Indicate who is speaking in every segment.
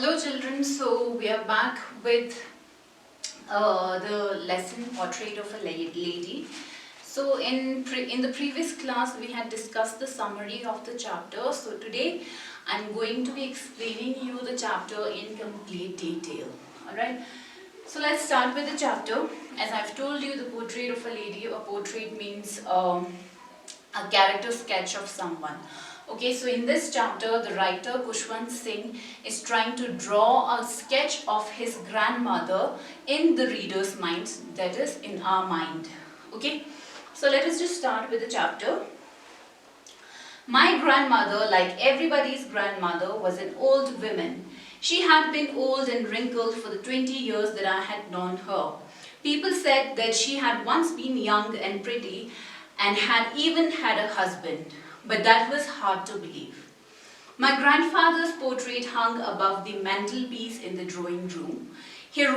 Speaker 1: Hello children, so we are back with the lesson Portrait of a Lady. So in the previous class we had discussed the summary of the chapter. So today I'm going to be explaining you the chapter in complete detail. Alright, so let's start with the chapter. As I've told you, the Portrait of a Lady, a portrait means a character sketch of someone. Okay, so in this chapter, the writer Khushwant Singh is trying to draw a sketch of his grandmother in the reader's mind, that is, in our mind. Okay, so let us just start with the chapter. My grandmother, like everybody's grandmother, was an old woman. She had been old and wrinkled for the 20 years that I had known her. People said that she had once been young and pretty and had even had a husband. But that was hard to believe. My grandfather's portrait hung above the mantelpiece in the drawing room. He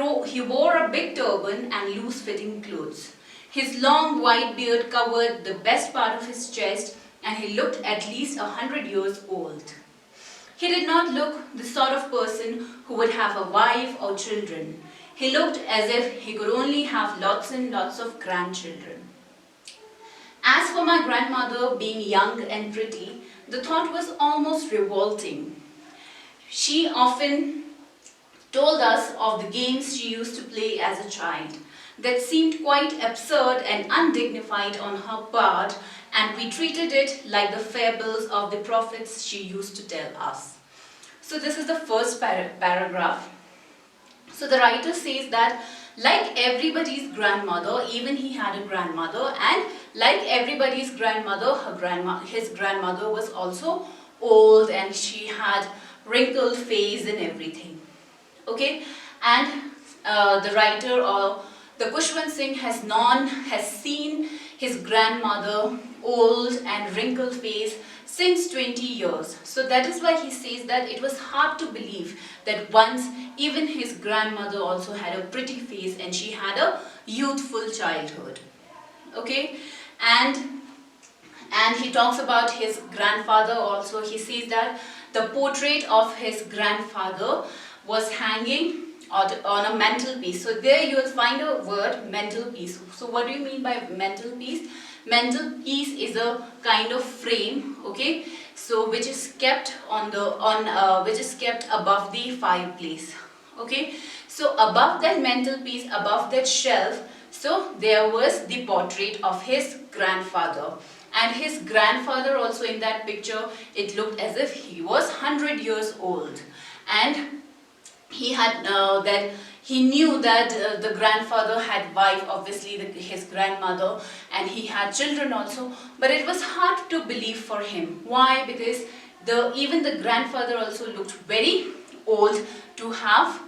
Speaker 1: wore a big turban and loose-fitting clothes. His long white beard covered the best part of his chest, and he looked at least 100 years old. He did not look the sort of person who would have a wife or children. He looked as if he could only have lots and lots of grandchildren. As for my grandmother being young and pretty, the thought was almost revolting. She often told us of the games she used to play as a child that seemed quite absurd and undignified on her part, and we treated it like the fables of the prophets she used to tell us. So this is the first paragraph. So the writer says that like everybody's grandmother, even he had a grandmother, and like everybody's grandmother, his grandmother was also old and she had wrinkled face and everything. Okay, and the writer or the Khushwant Singh has seen his grandmother old and wrinkled face since 20 years. So that is why he says that it was hard to believe that once even his grandmother also had a pretty face and she had a youthful childhood. Okay, and he talks about his grandfather also. He says that the portrait of his grandfather was hanging on a mantelpiece. So there you will find a word mantelpiece. So what do you mean by mantelpiece? Mantelpiece is a kind of frame, okay, so which is kept which is kept above the fireplace. Okay, so above that mantelpiece, above that shelf, so there was the portrait of his grandfather. And his grandfather also, in that picture, it looked as if he was 100 years old. And he had he knew that the grandfather had wife, obviously his grandmother, and he had children also. But it was hard to believe for him. Why? Because even the grandfather also looked very old to have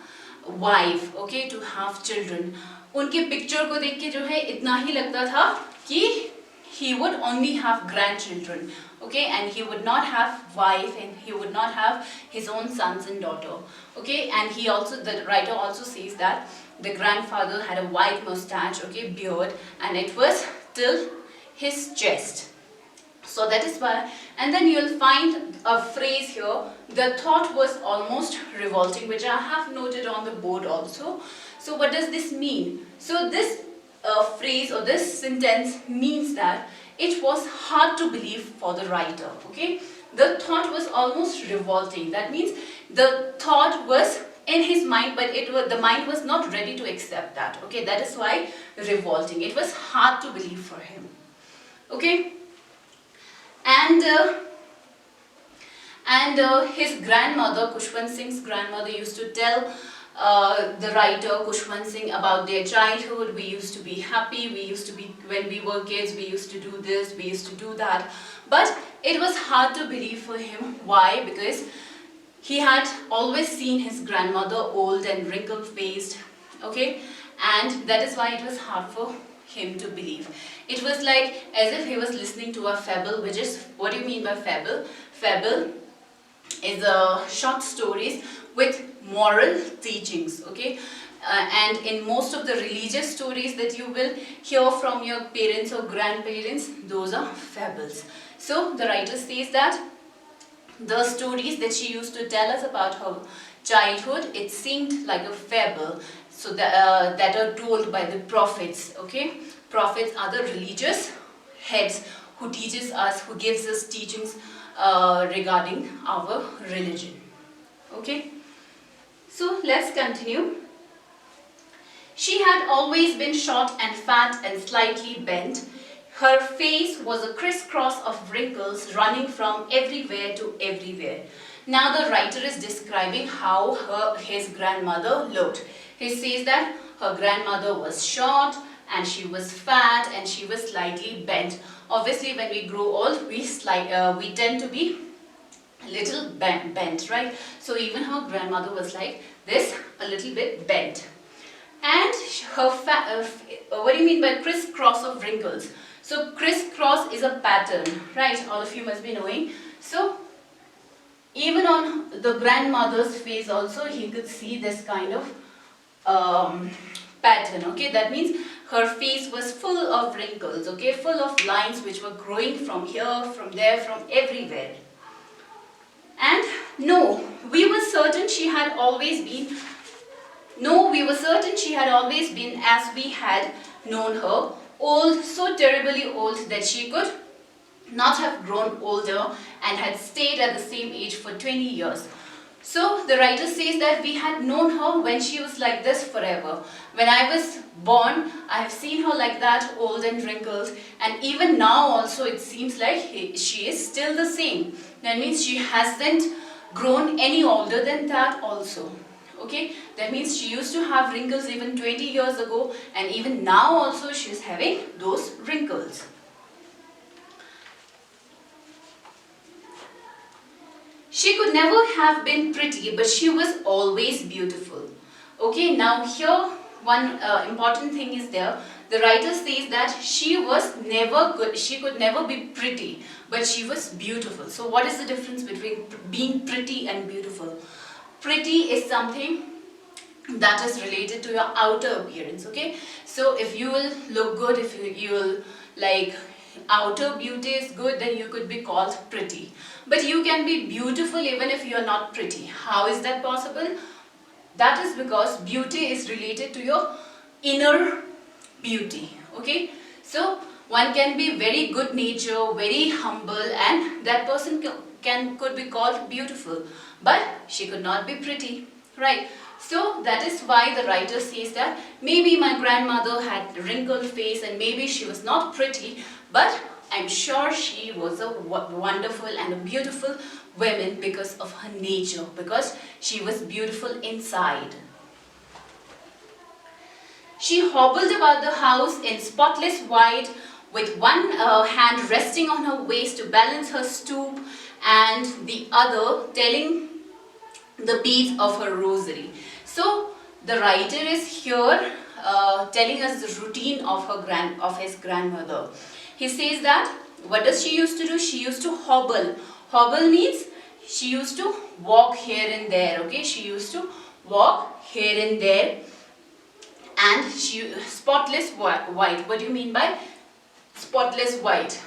Speaker 1: wife, okay, to have children. उनके picture को देख के जो है इतना ही लगता था कि he would only have grandchildren, okay, and he would not have wife and he would not have his own sons and daughter, okay. And he also, the writer also says that the grandfather had a white mustache, okay, beard, and it was till his chest. So that is why, and then you will find a phrase here, the thought was almost revolting, which I have noted on the board also. So what does this mean? So this phrase or this sentence means that it was hard to believe for the writer, okay. The thought was almost revolting. That means the thought was in his mind, but the mind was not ready to accept that, okay. That is why revolting. It was hard to believe for him, okay. And his grandmother, Khushwant Singh's grandmother, used to tell the writer Khushwant Singh about their childhood. We used to be happy, when we were kids, we used to do this, we used to do that. But it was hard to believe for him. Why? Because he had always seen his grandmother old and wrinkled faced, okay, and that is why it was hard for him to believe. It was like as if he was listening to a fable, which is, what do you mean by fable? Fable is short stories with moral teachings, okay. And in most of the religious stories that you will hear from your parents or grandparents, those are fables. So the writer says that the stories that she used to tell us about her childhood, it seemed like a fable, so that are told by the prophets. Okay, prophets are the religious heads who teaches us, who gives us teachings regarding our religion. Okay, so let's continue. She had always been short and fat and slightly bent. Her face was a crisscross of wrinkles running from everywhere to everywhere. Now the writer is describing how his grandmother looked. He says that her grandmother was short and she was fat and she was slightly bent. Obviously when we grow old, we tend to be a little bent, right? So even her grandmother was like this, a little bit bent. And her what do you mean by crisscross of wrinkles? So crisscross is a pattern, right? All of you must be knowing. So even on the grandmother's face also, you could see this kind of pattern. Okay, that means her face was full of wrinkles. Okay, full of lines which were growing from here, from there, from everywhere. And no, we were certain she had always been. No, we were certain she had always been as we had known her, old, so terribly old that she could not have grown older and had stayed at the same age for 20 years. So the writer says that we had known her when she was like this forever. When I was born, I have seen her like that, old and wrinkled, and even now also it seems like she is still the same. That means she hasn't grown any older than that also. Okay, that means she used to have wrinkles even 20 years ago, and even now also she is having those wrinkles. She could never have been pretty, but she was always beautiful. Okay, now here one important thing is there. The writer says that she could never be pretty, but she was beautiful. So what is the difference between being pretty and beautiful? Pretty is something that is related to your outer appearance. Okay, so if you will look good, if you will like outer beauty is good, then you could be called pretty. But you can be beautiful even if you are not pretty. How is that possible? That is because beauty is related to your inner beauty. Okay, so one can be very good nature, very humble, and that person could be called beautiful, but she could not be pretty, right? So that is why the writer says that maybe my grandmother had a wrinkled face and maybe she was not pretty, but I'm sure she was a wonderful and a beautiful woman because of her nature, because she was beautiful inside. She hobbled about the house in spotless white, with one hand resting on her waist to balance her stoop and the other telling the beads of her rosary. So the writer is here telling us the routine of his grandmother. He says that what does she used to do? She used to hobble. Hobble means she used to walk here and there. Okay, she used to walk here and there, and she spotless white. What do you mean by spotless white?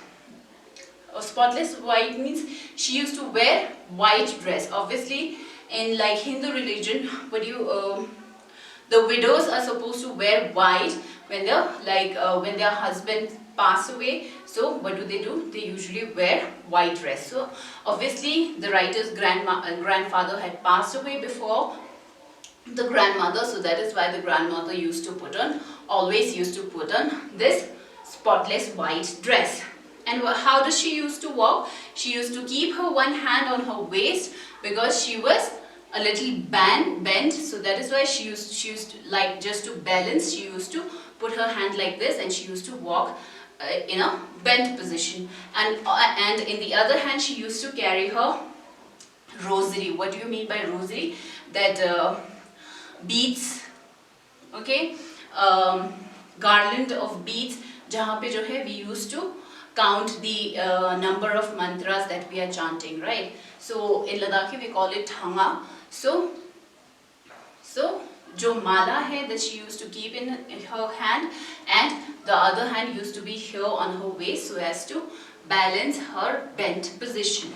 Speaker 1: Spotless white means she used to wear white dress. Obviously, in like Hindu religion, the widows are supposed to wear white when when their husband pass away. So what do? They usually wear white dress. So obviously the writer's grandfather had passed away before the grandmother, so that is why the grandmother always used to put on this spotless white dress. And how does she used to walk? She used to keep her one hand on her waist because she was a little bent, so that is why she used to, like, just to balance, she used to put her hand like this and she used to walk in a bent position. And in the other hand she used to carry her rosary. What do you mean by rosary? That beads, okay, garland of beads, jahan pe jo hai we used to count the number of mantras that we are chanting, right? So in Ladakhi we call it thanga. So jo mala hai that she used to keep in her hand, and the other hand used to be here on her waist so as to balance her bent position.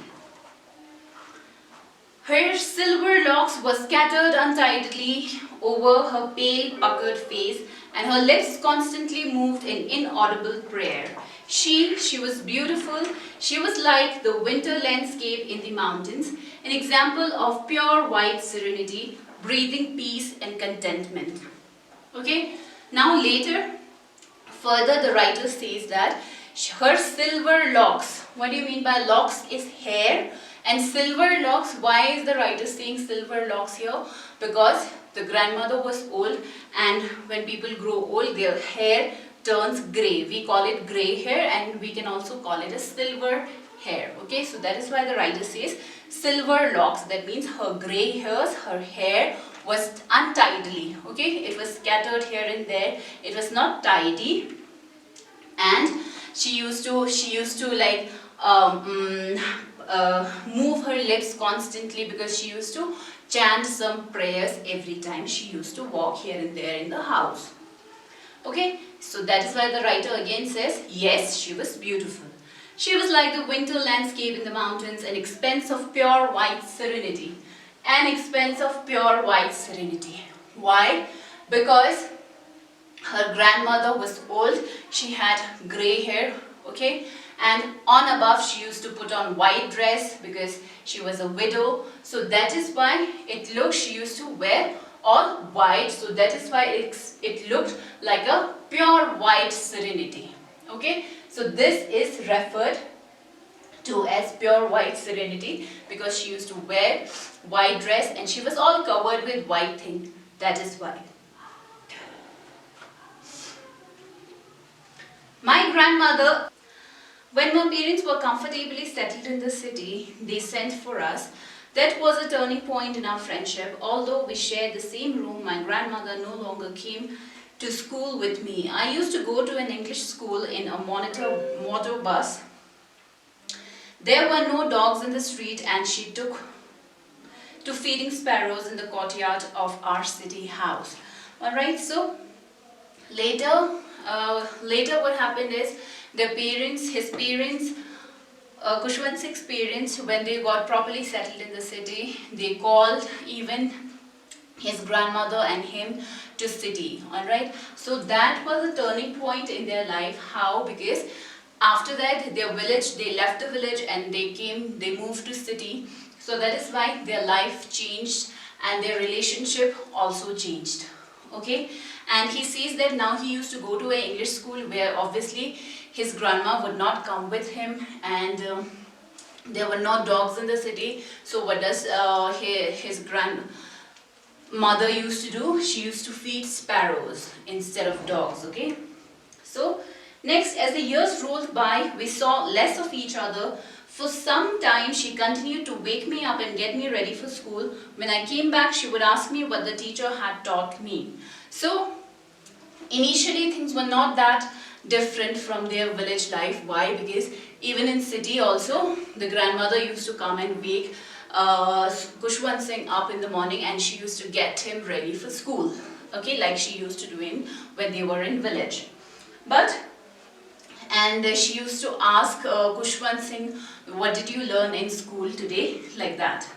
Speaker 1: Her silver locks were scattered untidily over her pale, puckered face, and her lips constantly moved in inaudible prayer. She was beautiful. She was like the winter landscape in the mountains, an example of pure white serenity, breathing peace and contentment. Okay, now later, further the writer says that her silver locks, what do you mean by locks is hair, and silver locks, why is the writer saying silver locks here? Because the grandmother was old, and when people grow old their hair turns grey. We call it grey hair, and we can also call it a silver hair. Okay, so that is why the writer says silver locks. That means her grey hairs, her hair was untidily. Okay, it was scattered here and there. It was not tidy, and she used to like move her lips constantly, because she used to chant some prayers every time she used to walk here and there in the house. Okay, so that is why the writer again says, yes, she was beautiful. She was like the winter landscape in the mountains, an expanse of pure white serenity. An expanse of pure white serenity. Why? Because her grandmother was old, she had grey hair, okay, and on above she used to put on white dress because she was a widow. So that is why it looked, she used to wear all white, so that is why it looked like a pure white serenity. Okay, so this is referred to as pure white serenity because she used to wear white dress and she was all covered with white thing. That is why. My grandmother, when my parents were comfortably settled in the city, they sent for us. That was a turning point in our friendship. Although we shared the same room, my grandmother no longer came to school with me. I used to go to an English school in a motor bus. There were no dogs in the street, and she took to feeding sparrows in the courtyard of our city house. Alright, so later what happened is his parents, Khushwant Singh's parents, when they got properly settled in the city, they called even his grandmother and him to city. Alright, so that was a turning point in their life. How? Because after that their village, they left the village and they moved to city. So that is why their life changed and their relationship also changed. Okay, and he says that now he used to go to an English school where obviously his grandma would not come with him, and there were no dogs in the city. So what does his grandmother used to do? She used to feed sparrows instead of dogs. Okay, so next, as the years rolled by, we saw less of each other. For some time, she continued to wake me up and get me ready for school. When I came back, she would ask me what the teacher had taught me. So, initially things were not that different from their village life. Why? Because even in city also, the grandmother used to come and wake Khushwant Singh up in the morning, and she used to get him ready for school. Okay, like she used to do when they were in village. And she used to ask Khushwant Singh, what did you learn in school today? Like that.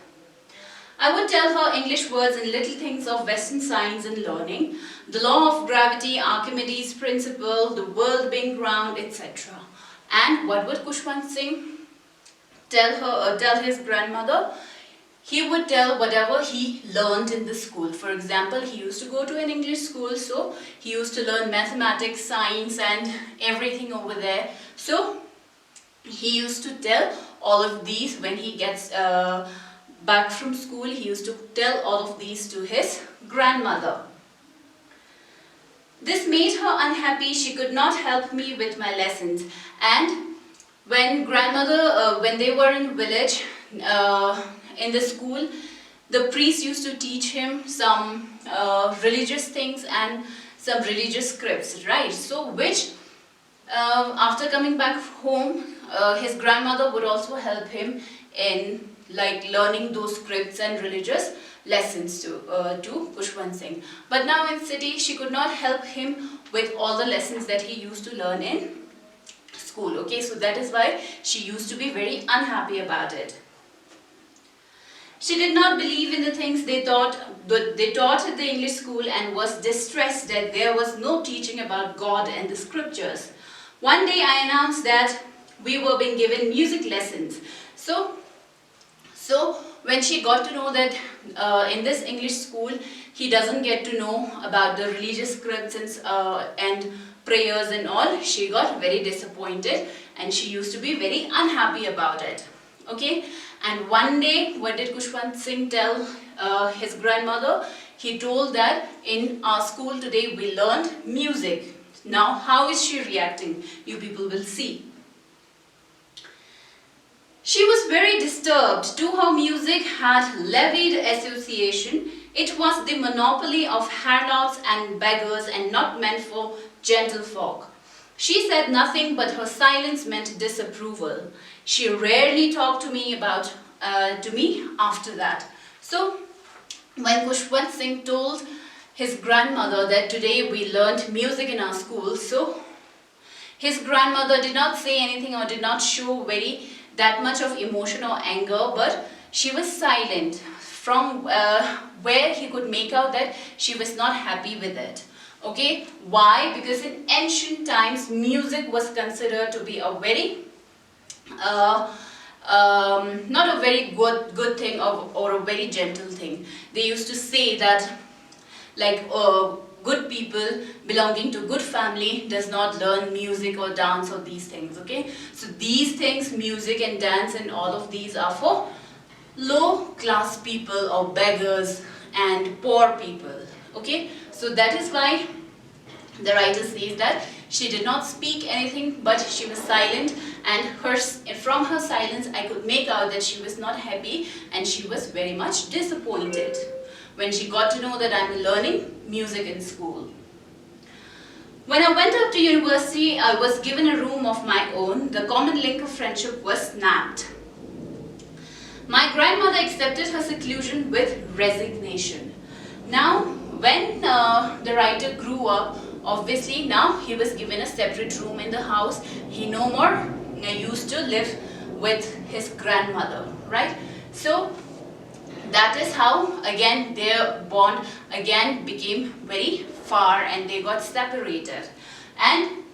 Speaker 1: I would tell her English words and little things of Western science and learning, the law of gravity, Archimedes' principle, the world being round, etc. And what would Khushwant Singh tell his grandmother? He would tell whatever he learned in the school. For example, he used to go to an English school, so he used to learn mathematics, science and everything over there. So he used to tell all of these when he gets back from school. He used to tell all of these to his grandmother. This made her unhappy. She could not help me with my lessons. And when when they were in village, in the school, the priest used to teach him some religious things and some religious scripts, right? So which after coming back home, his grandmother would also help him in like learning those scripts and religious lessons to Khushwant Singh. But now in city, she could not help him with all the lessons that he used to learn in school. Okay, so that is why she used to be very unhappy about it. She did not believe in the things they taught at the English school and was distressed that there was no teaching about God and the scriptures. One day I announced that we were being given music lessons. So when she got to know that in this English school he doesn't get to know about the religious scripts and prayers and all, she got very disappointed and she used to be very unhappy about it. Okay, and one day what did Khushwant Singh tell his grandmother? He told that in our school today we learned music. Now how is she reacting? You people will see. She was very disturbed to how music had levied association. It was the monopoly of harlots and beggars and not meant for gentlefolk. She said nothing, but her silence meant disapproval. She rarely talked to me after that. So when Khushwant Singh told his grandmother that today we learnt music in our school, so his grandmother did not say anything or did not show that much of emotion or anger, but she was silent, from where he could make out that she was not happy with it. Okay, why? Because in ancient times music was considered to be a very not a very good thing or a very gentle thing. They used to say that like good people belonging to good family does not learn music or dance or these things. Okay, so these things, music and dance and all of these, are for low class people or beggars and poor people. Okay, so that is why the writer says that she did not speak anything, but she was silent, and from her silence I could make out that she was not happy and she was very much disappointed when she got to know that I'm learning music in school. When I went up to university, I was given a room of my own. The common link of friendship was snapped. My grandmother accepted her seclusion with resignation. Now, when the writer grew up, obviously now he was given a separate room in the house. He no more used to live with his grandmother, right? So that is how again their bond again became very far and they got separated. And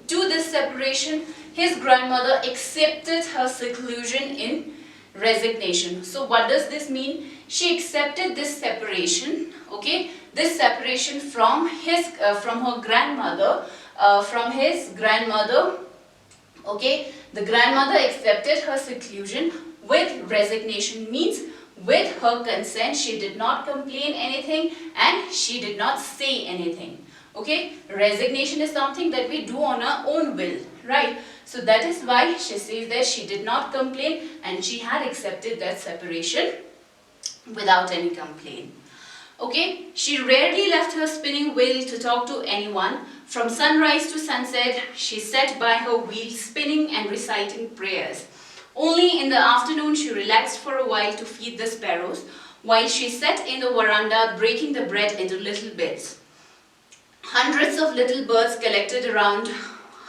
Speaker 1: to this separation, his grandmother accepted her seclusion in resignation. So what does this mean? She accepted this separation, okay, this separation from her grandmother, from his grandmother, okay. The grandmother accepted her seclusion with resignation, means with her consent. She did not complain anything and she did not say anything. Okay, resignation is something that we do on our own will, right? So that is why she says that she did not complain and she had accepted that separation without any complaint. Okay, she rarely left her spinning wheel to talk to anyone. From sunrise to sunset, she sat by her wheel spinning and reciting prayers. Only in the afternoon she relaxed for a while to feed the sparrows, while she sat in the veranda breaking the bread into little bits. Hundreds of little birds collected around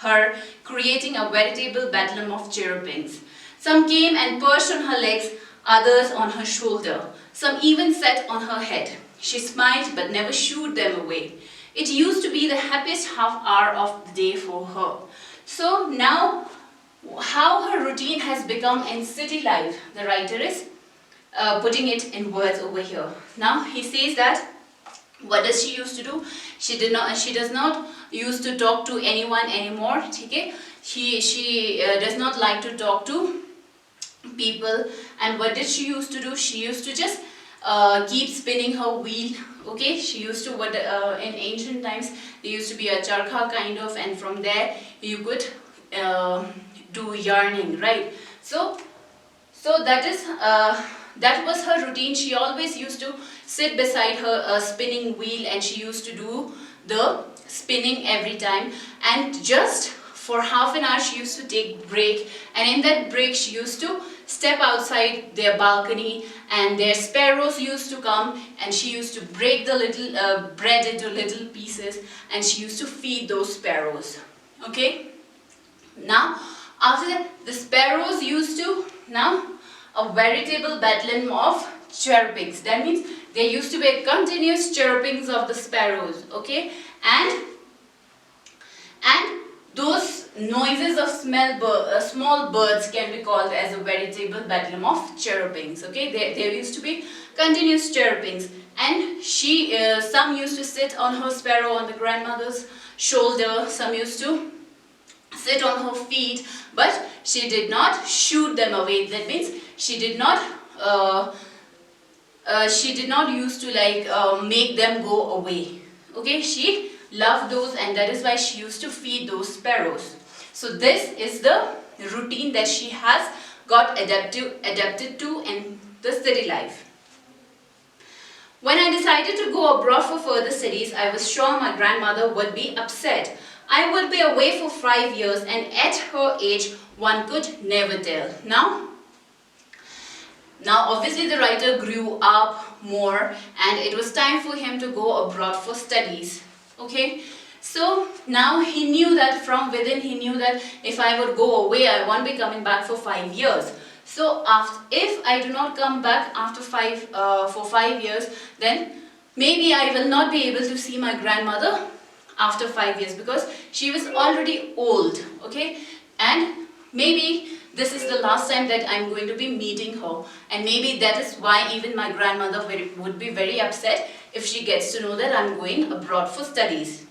Speaker 1: her, creating a veritable bedlam of chirrupings. Some came and perched on her legs, others on her shoulder. Some even sat on her head. She smiled but never shooed them away. It used to be the happiest half hour of the day for her. So now, how her routine has become in city life, the writer is putting it in words over here. Now he says that what does she used to do? She does not used to talk to anyone anymore. Okay? She does not like to talk to people. And what did she used to do? She used to just keep spinning her wheel. Okay, she used to, in ancient times there used to be a charkha kind of, and from there you could do yarning, right? So that was her routine. She always used to sit beside her spinning wheel and she used to do the spinning every time, and just for half an hour she used to take break, and in that break she used to step outside their balcony and their sparrows used to come and she used to break the little bread into little pieces and she used to feed those sparrows. Okay, now after that the sparrows used to, now a veritable bedlam of chirpings. That means there used to be a continuous chirpings of the sparrows, okay, and those noises of small birds can be called as a veritable bedlam of chirpings, okay. There used to be continuous chirpings, and some used to sit on her sparrow on the grandmother's shoulder, some used to sit on her feet, but she did not shoot them away. That means she did not used to make them go away, okay. She loved those, and that is why she used to feed those sparrows. So this is the routine that she has got adapted to in the city life. When I decided to go abroad for further studies, I was sure my grandmother would be upset. I would be away for 5 years, and at her age one could never tell. Now obviously the writer grew up more, and it was time for him to go abroad for studies. Okay, so now he knew that from within, he knew that if I would go away, I won't be coming back for 5 years. So if I do not come back after for 5 years, then maybe I will not be able to see my grandmother after 5 years, because she was already old, okay, and maybe this is the last time that I'm going to be meeting her, and maybe that is why even my grandmother would be very upset if she gets to know that I'm going abroad for studies.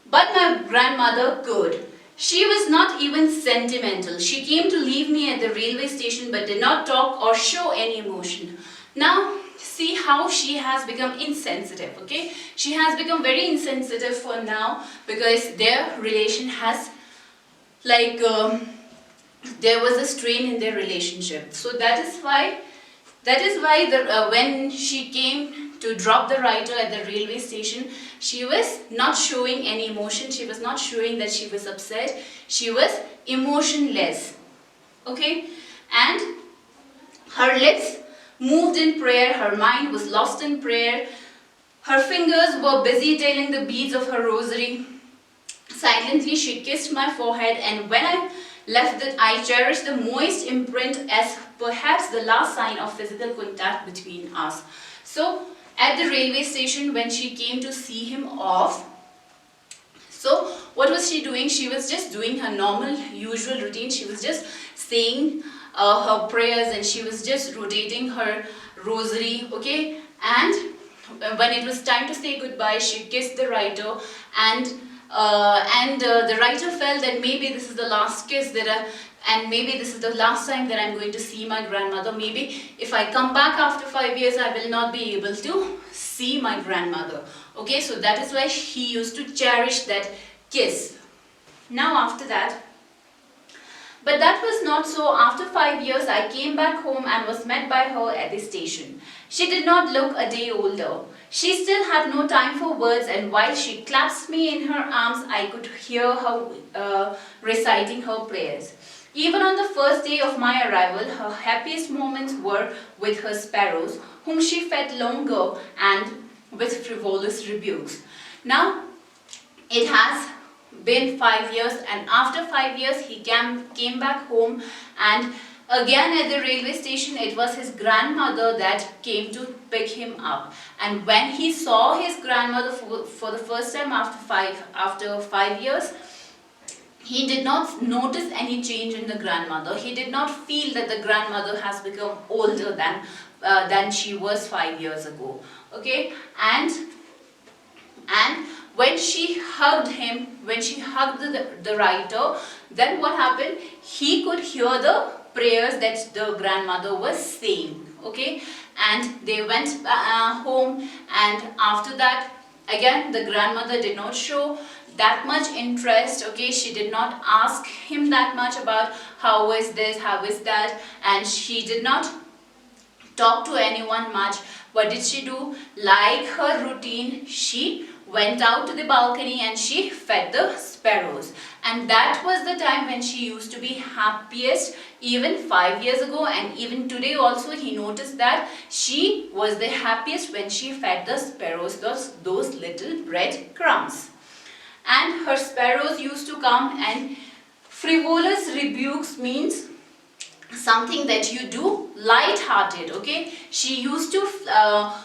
Speaker 1: But my grandmother could. She was not even sentimental. She came to leave me at the railway station but did not talk or show any emotion. Now see how she has become insensitive, okay? She has become very insensitive for now, because their relation has there was a strain in their relationship. So that is why when she came to drop the writer at the railway station, she was not showing any emotion. She was not showing that she was upset. She was emotionless, okay, and her lips moved in prayer. Her mind was lost in prayer. Her fingers were busy telling the beads of her rosary. Silently she kissed my forehead, and when I left it, I cherished the moist imprint as perhaps the last sign of physical contact between us. So at the railway station, when she came to see him off, so what was she doing? She was just doing her normal usual routine. She was just saying her prayers, and she was just rotating her rosary, okay, and when it was time to say goodbye, she kissed the writer, and the writer felt that maybe this is the last kiss and maybe this is the last time that I'm going to see my grandmother. Maybe if I come back after 5 years, I will not be able to see my grandmother. Okay, so that is why he used to cherish that kiss. Now after that, but that was not so. After 5 years, I came back home and was met by her at the station. She did not look a day older. She still had no time for words, and while she clasped me in her arms, I could hear her reciting her prayers. Even on the first day of my arrival, her happiest moments were with her sparrows, whom she fed longer and with frivolous rebukes. Now, it has been 5 years, and after 5 years he came back home, and again at the railway station it was his grandmother that came to pick him up. And when he saw his grandmother for the first time after 5 years, he did not notice any change in the grandmother. He did not feel that the grandmother has become older than she was 5 years ago. Okay, and when she hugged him, when she hugged the writer, then what happened? He could hear the prayers that the grandmother was saying. Okay, and they went home, and after that, again the grandmother did not show that much interest. Okay, she did not ask him that much about how is this, how is that, and she did not talk to anyone much. What did she do? Like her routine, she went out to the balcony and she fed the sparrows. And that was the time when she used to be happiest, even 5 years ago, and even today also he noticed that she was the happiest when she fed the sparrows those little bread crumbs. And her sparrows used to come, and frivolous rebukes means something that you do light-hearted, okay? She used to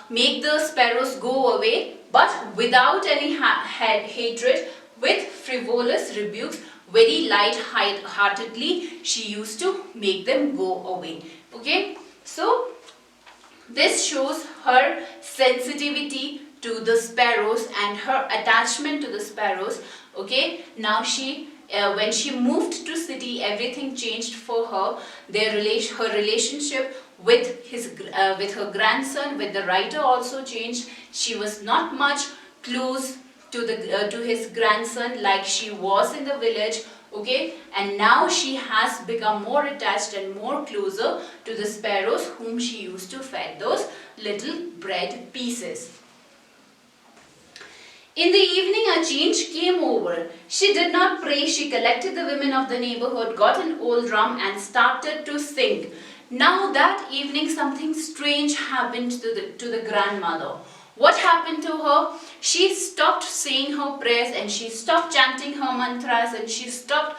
Speaker 1: make the sparrows go away, but without any hatred, with frivolous rebukes, very light-heartedly, she used to make them go away, okay? So, this shows her sensitivity to the sparrows and her attachment to the sparrows, okay? Now when she moved to city, everything changed for her. Her relationship with her grandson, with the writer, also changed. She was not much close to his grandson like she was in the village, okay? And now she has become more attached and more closer to the sparrows whom she used to feed those little bread pieces. In the evening, a change came over. She did not pray. She collected the women of the neighborhood, got an old drum, and started to sing. Now that evening, something strange happened to the grandmother. What happened to her? She stopped saying her prayers, and she stopped chanting her mantras, and she stopped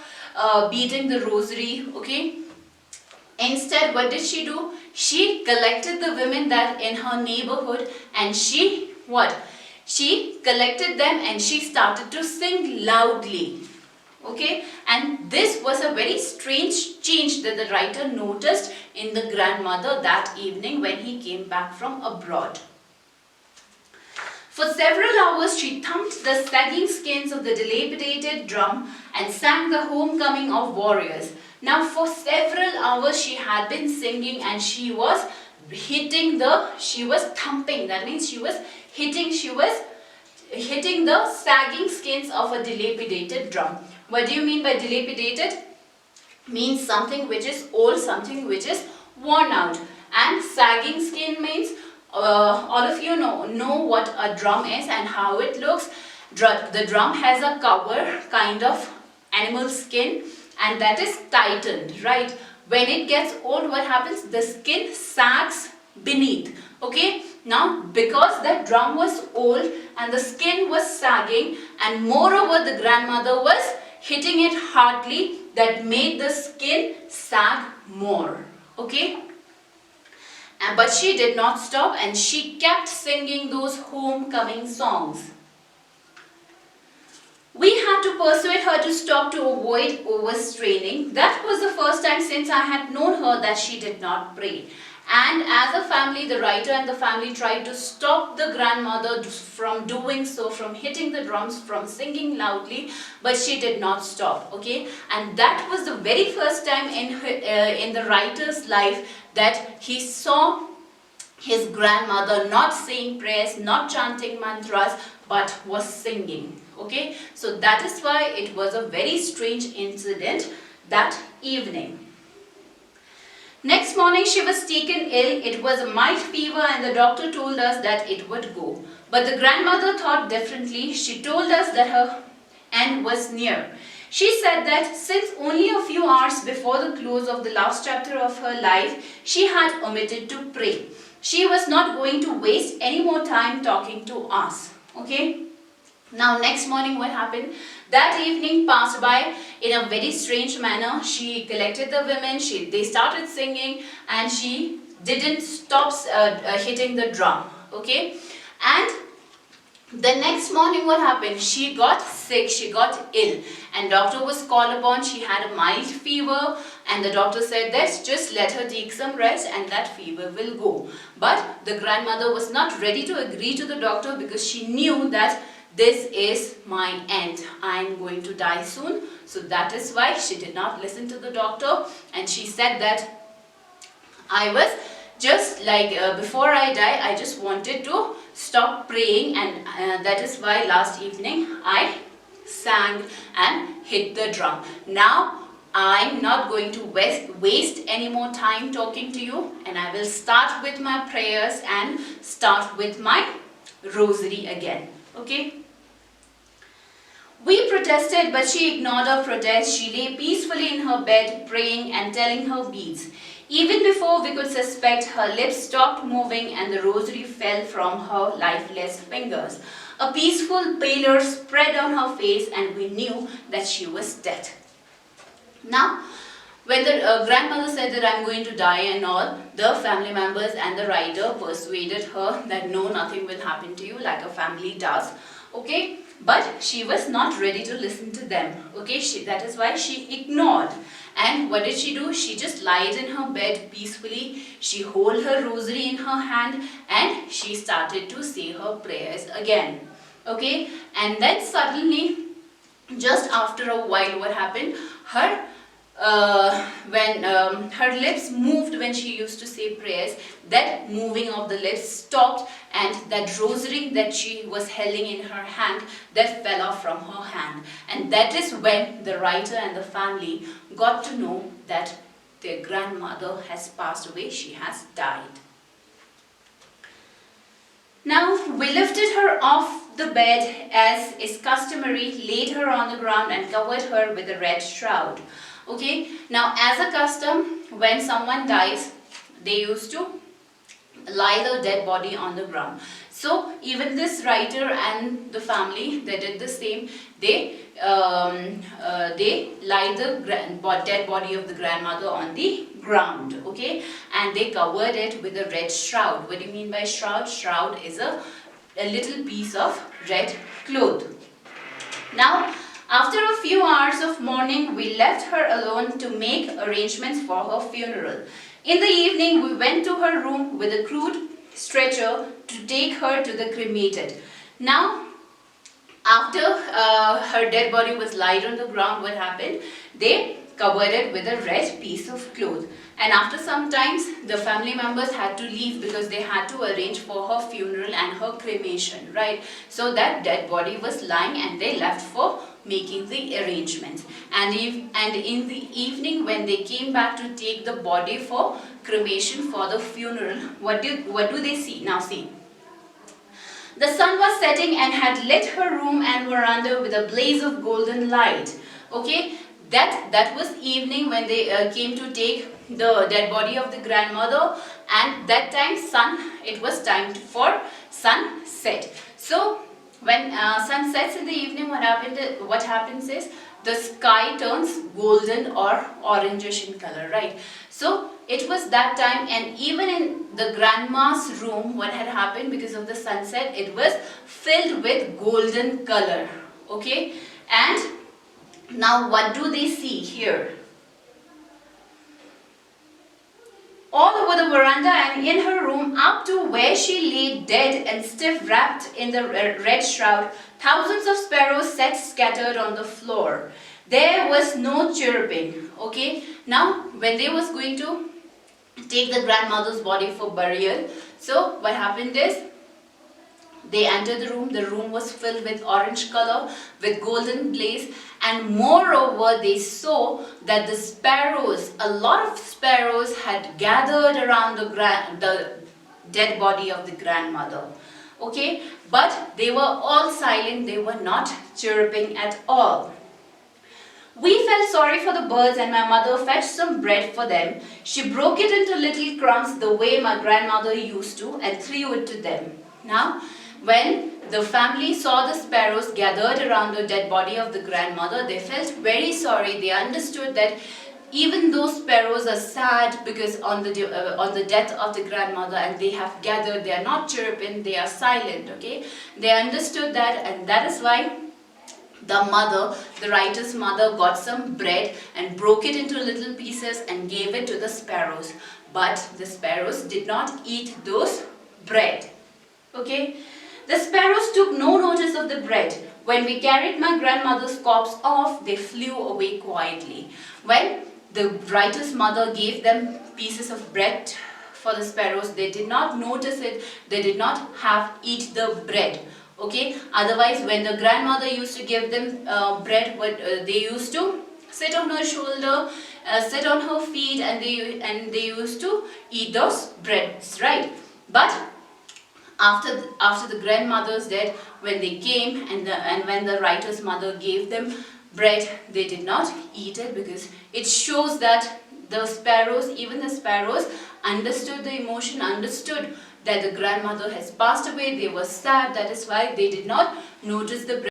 Speaker 1: beating the rosary, okay? Instead, what did she do? She collected the women that in her neighborhood, and she collected them and she started to sing loudly. Okay, and this was a very strange change that the writer noticed in the grandmother that evening when he came back from abroad. For several hours she thumped the sagging skins of the dilapidated drum and sang the homecoming of warriors. Now for several hours she had been singing and she was thumping, that means she was hitting the sagging skins of a dilapidated drum. What do you mean by dilapidated? Means something which is old, something which is worn out. And sagging skin means, all of you know what a drum is and how it looks. The drum has a cover, kind of animal skin, and that is tightened, right? When it gets old, what happens? The skin sags beneath, okay? Now, because that drum was old and the skin was sagging, and moreover the grandmother was hitting it hardly, that made the skin sag more, okay? But she did not stop and she kept singing those homecoming songs. We had to persuade her to stop to avoid overstraining. That was the first time since I had known her that she did not pray. And as a family, the writer and the family tried to stop the grandmother from doing so, from hitting the drums, from singing loudly, but she did not stop, okay? And that was the very first time in the writer's life that he saw his grandmother not saying prayers, not chanting mantras, but was singing, okay? So that is why it was a very strange incident that evening. Next morning she was taken ill. It was a mild fever and the doctor told us that it would go. But the grandmother thought differently. She told us that her end was near. She said that since only a few hours before the close of the last chapter of her life, she had omitted to pray. She was not going to waste any more time talking to us. Okay? Now next morning what happened? That evening passed by in a very strange manner. She collected the women, they started singing and she didn't stop hitting the drum. Okay? And the next morning what happened? She got sick, she got ill and doctor was called upon. She had a mild fever and the doctor said that just let her take some rest and that fever will go. But the grandmother was not ready to agree to the doctor because she knew that this is my end. I am going to die soon. So that is why she did not listen to the doctor and she said that I was just like before I die, I just wanted to stop praying and that is why last evening I sang and hit the drum. Now I'm not going to waste any more time talking to you and I will start with my prayers and start with my rosary again. Okay? We protested, but she ignored our protest. She lay peacefully in her bed, praying and telling her beads. Even before we could suspect, her lips stopped moving and the rosary fell from her lifeless fingers. A peaceful pallor spread on her face and we knew that she was dead. Now, When the grandmother said that I'm going to die and all, the family members and the writer persuaded her that no, nothing will happen to you like a family does. Okay, but she was not ready to listen to them. Okay, that is why she ignored. And what did she do? She just lied in her bed peacefully. She held her rosary in her hand and she started to say her prayers again. Okay, and then suddenly, just after a while, what happened? When her lips moved when she used to say prayers, that moving of the lips stopped, and that rosary that she was holding in her hand, that fell off from her hand. And that is when the writer and the family got to know that their grandmother has passed away, she has died. Now we lifted her off the bed as is customary, laid her on the ground and covered her with a red shroud. Okay, now as a custom, when someone dies, they used to lie the dead body on the ground. So even this writer and the family, they did the same. They lied the dead body of the grandmother on the ground. Okay, and they covered it with a red shroud. What do you mean by shroud? Shroud is a little piece of red cloth. Now, after a few hours of mourning, we left her alone to make arrangements for her funeral. In the evening, we went to her room with a crude stretcher to take her to the cremated. Now, after her dead body was laid on the ground, what happened? They covered it with a red piece of cloth. And after some times, the family members had to leave because they had to arrange for her funeral and her cremation, right? So that dead body was lying and they left for making the arrangements. And in the evening, when they came back to take the body for cremation for the funeral, what do they see? Now see. The sun was setting and had lit her room and veranda with a blaze of golden light. Okay, that was evening when they came to take the dead body of the grandmother, and that time it was time for sunset. So when sun sets in the evening, what happens is the sky turns golden or orangish in color, right? So it was that time, and even in the grandma's room, what had happened because of the sunset, it was filled with golden color. Okay, and now what do they see here? All over the veranda and in her room, up to where she lay dead and stiff wrapped in the red shroud, thousands of sparrows sat scattered on the floor. There was no chirping. Okay, now when they was going to take the grandmother's body for burial, so what happened is, they entered the room. The room was filled with orange color, with golden blaze, and moreover, they saw that the sparrows, a lot of sparrows had gathered around the dead body of the grandmother. Okay, but they were all silent. They were not chirping at all. We felt sorry for the birds, and my mother fetched some bread for them. She broke it into little crumbs the way my grandmother used to and threw it to them. Now, when the family saw the sparrows gathered around the dead body of the grandmother, they felt very sorry. They understood that even though sparrows are sad because on the death of the grandmother, and they have gathered, they are not chirping, they are silent. Okay, they understood that, and that is why the writer's mother, got some bread and broke it into little pieces and gave it to the sparrows. But the sparrows did not eat those bread. Okay, the sparrows took no notice of the bread. When we carried my grandmother's corpse off, they flew away quietly. When the writer's mother gave them pieces of bread for the sparrows, they did not notice it. They did not eat the bread. Okay, otherwise when the grandmother used to give them bread, they used to sit on her shoulder, sit on her feet, and they used to eat those breads, right? But after the grandmother's death, when they came and when the writer's mother gave them bread, they did not eat it, because it shows that the sparrows, even the sparrows, understood the emotion, understood that the grandmother has passed away. They were sad. That is why they did not notice the bread.